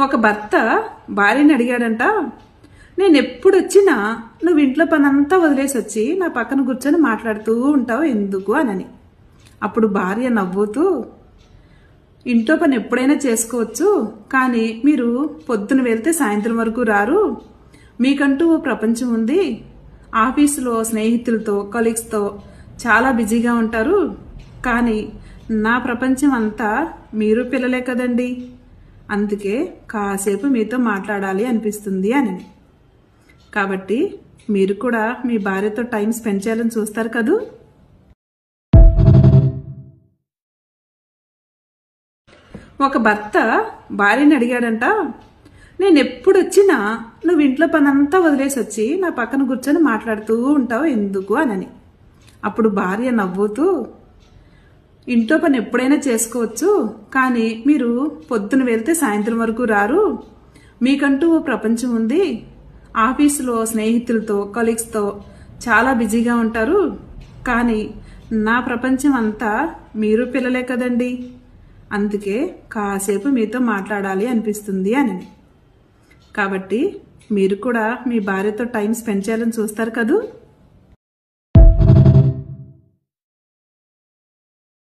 ఒక భర్త భార్యని అడిగాడంట, నేను ఎప్పుడు వచ్చినా నువ్వు ఇంట్లో పనంతా వదిలేసి వచ్చి నా పక్కన కూర్చొని మాట్లాడుతూ ఉంటావు ఎందుకు అని. అప్పుడు భార్య నవ్వుతూ, ఇంట్లో పని ఎప్పుడైనా చేసుకోవచ్చు, కానీ మీరు పొద్దున వెళ్తే సాయంత్రం వరకు రారు, మీకంటూ ఓ ప్రపంచం ఉంది, ఆఫీసులో స్నేహితులతో కొలీగ్స్తో చాలా బిజీగా ఉంటారు, కానీ నా ప్రపంచం అంతా మీరు పిల్లలే కదండి, అందుకే కాసేపు మీతో మాట్లాడాలి అనిపిస్తుంది అని. కాబట్టి మీరు కూడా మీ భార్యతో టైం స్పెండ్ చేయాలని చూస్తారు కదూ. ఒక భర్త భార్యని అడిగాడంట, నేను ఎప్పుడు వచ్చినా నువ్వు ఇంట్లో పనంతా వదిలేసి వచ్చి నా పక్కన కూర్చొని మాట్లాడుతూ ఉంటావు ఎందుకు అని. అప్పుడు భార్య నవ్వుతూ, ఇంట్లో పని ఎప్పుడైనా చేసుకోవచ్చు, కానీ మీరు పొద్దున వెళ్తే సాయంత్రం వరకు రారు, మీకంటూ ఓ ప్రపంచం ఉంది, ఆఫీసులో స్నేహితులతో కొలీగ్స్తో చాలా బిజీగా ఉంటారు, కానీ నా ప్రపంచం అంతా మీరు పిల్లలే కదండి, అందుకే కాసేపు మీతో మాట్లాడాలి అనిపిస్తుంది అని. కాబట్టి మీరు కూడా మీ భార్యతో టైం స్పెండ్ చేయాలని చూస్తారు కదూ.